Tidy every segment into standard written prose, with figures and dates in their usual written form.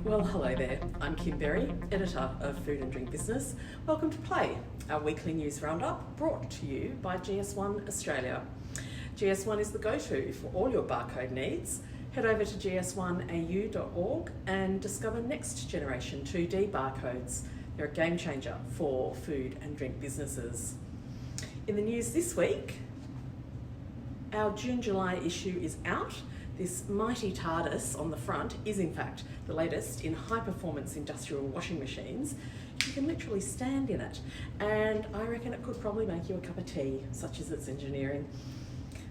Well, hello there. I'm Kim Berry, Editor of Food and Drink Business. Welcome to Play, our weekly news roundup brought to you by GS1 Australia. GS1 is the go-to for all your barcode needs. Head over to gs1au.org and discover next generation 2D barcodes. They're a game changer for food and drink businesses. In the news this week, our June-July issue is out. This mighty TARDIS on the front is in fact the latest in high-performance industrial washing machines. You can literally stand in it, and I reckon it could probably make you a cup of tea, such as its engineering.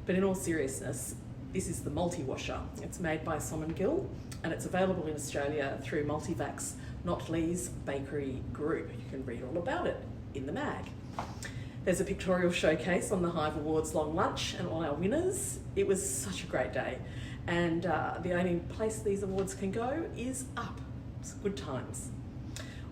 But in all seriousness, this is the multi-washer. It's made by Somm & Gill, and it's available in Australia through Multivacs Notley's Bakery Group. You can read all about it in the mag. There's a pictorial showcase on the Hive Awards long lunch and all our winners. It was such a great day. And the only place these awards can go is up. It's good times.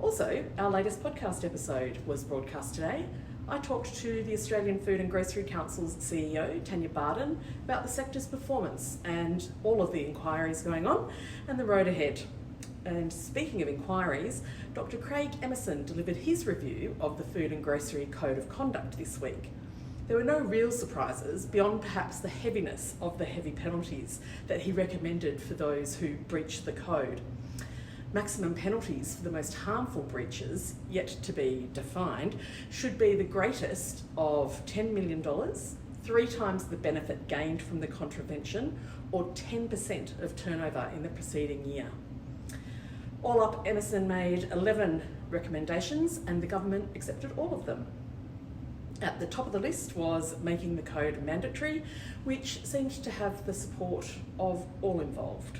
Also, our latest podcast episode was broadcast today. I talked to the Australian Food and Grocery Council's CEO, Tanya Barden, about the sector's performance and all of the inquiries going on and the road ahead. And speaking of inquiries, Dr. Craig Emerson delivered his review of the Food and Grocery Code of Conduct this week. There were no real surprises beyond perhaps the heaviness of the heavy penalties that he recommended for those who breach the code. Maximum penalties for the most harmful breaches, yet to be defined, should be the greatest of $10 million, 3 times the benefit gained from the contravention, or 10% of turnover in the preceding year. All up, Emerson made 11 recommendations and the government accepted all of them. At the top of the list was making the code mandatory, which seemed to have the support of all involved.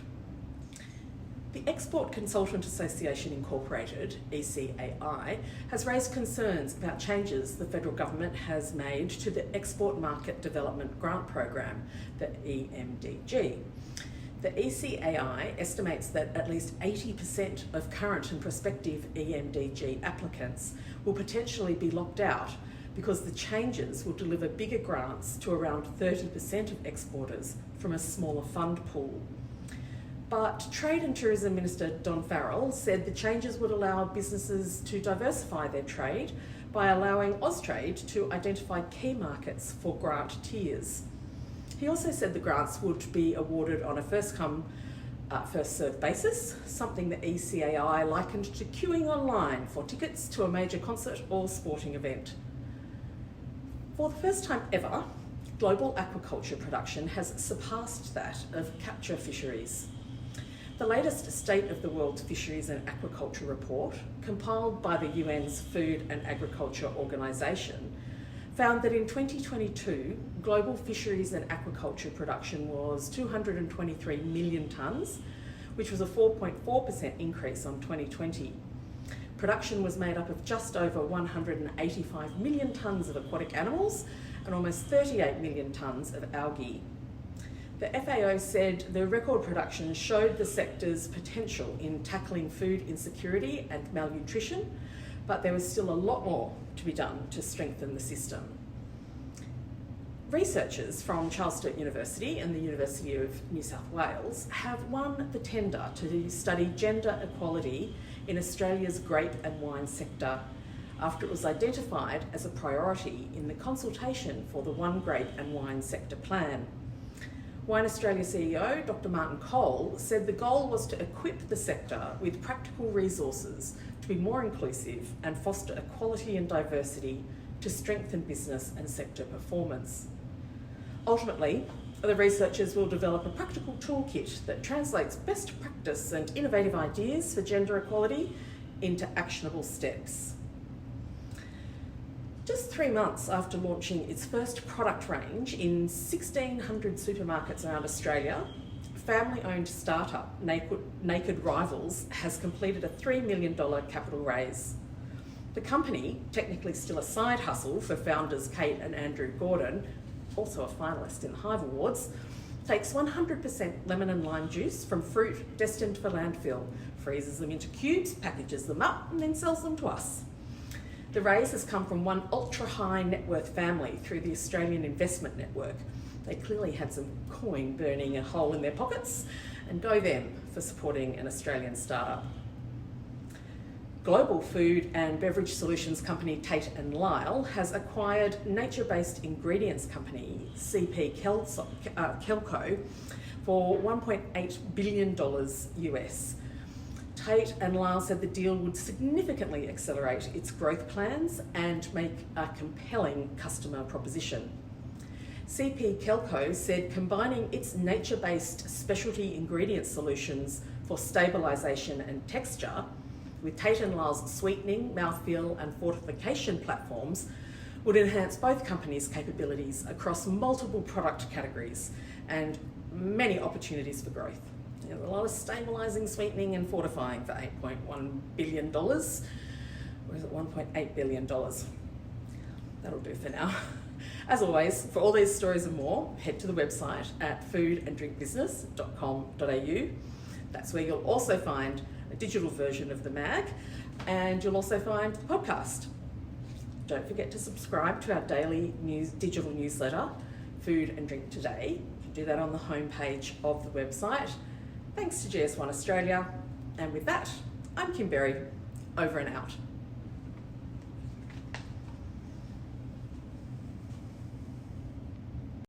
The Export Consultant Association Incorporated, ECAI, has raised concerns about changes the federal government has made to the Export Market Development Grant Program, the EMDG. The ECAI estimates that at least 80% of current and prospective EMDG applicants will potentially be locked out because the changes will deliver bigger grants to around 30% of exporters from a smaller fund pool. But Trade and Tourism Minister Don Farrell said the changes would allow businesses to diversify their trade by allowing Austrade to identify key markets for grant tiers. He also said the grants would be awarded on a first-come, first-served basis, something the ECAI likened to queuing online for tickets to a major concert or sporting event. For the first time ever, global aquaculture production has surpassed that of capture fisheries. The latest State of the World's Fisheries and Aquaculture report, compiled by the UN's Food and Agriculture Organisation, found that in 2022, global fisheries and aquaculture production was 223 million tonnes, which was a 4.4% increase on 2020. Production was made up of just over 185 million tonnes of aquatic animals and almost 38 million tonnes of algae. The FAO said the record production showed the sector's potential in tackling food insecurity and malnutrition, but there was still a lot more to be done to strengthen the system. Researchers from Charles Sturt University and the University of New South Wales have won the tender to study gender equality in Australia's grape and wine sector after it was identified as a priority in the consultation for the One Grape and Wine Sector Plan. Wine Australia CEO Dr. Martin Cole said the goal was to equip the sector with practical resources to be more inclusive and foster equality and diversity to strengthen business and sector performance. Ultimately, the researchers will develop a practical toolkit that translates best practice and innovative ideas for gender equality into actionable steps. Just 3 months after launching its first product range in 1,600 supermarkets around Australia, family-owned startup Naked Rivals has completed a $3 million capital raise. The company, technically still a side hustle for founders Kate and Andrew Gordon, also a finalist in the Hive Awards, takes 100% lemon and lime juice from fruit destined for landfill, freezes them into cubes, packages them up, and then sells them to us. The raise has come from one ultra-high net worth family through the Australian Investment Network They clearly had some coin burning a hole in their pockets, and go them for supporting an Australian startup. Global food and beverage solutions company Tate Lyle has acquired nature-based ingredients company Kelco for $1.8 billion US. Tate Lyle said the deal would significantly accelerate its growth plans and make a compelling customer proposition. CP Kelco said combining its nature-based specialty ingredient solutions for stabilisation and texture with Tate Lyle's sweetening, mouthfeel and fortification platforms would enhance both companies' capabilities across multiple product categories and many opportunities for growth. There's a lot of stabilising, sweetening and fortifying for $8.1 billion. Or is it $1.8 billion? That'll do for now. As always, for all these stories and more, head to the website at foodanddrinkbusiness.com.au. That's where you'll also find a digital version of the mag, and you'll also find the podcast. Don't forget to subscribe to our daily digital newsletter, Food and Drink Today. You can do that on the homepage of the website. Thanks to GS1 Australia. And with that, I'm Kim Berry, over and out.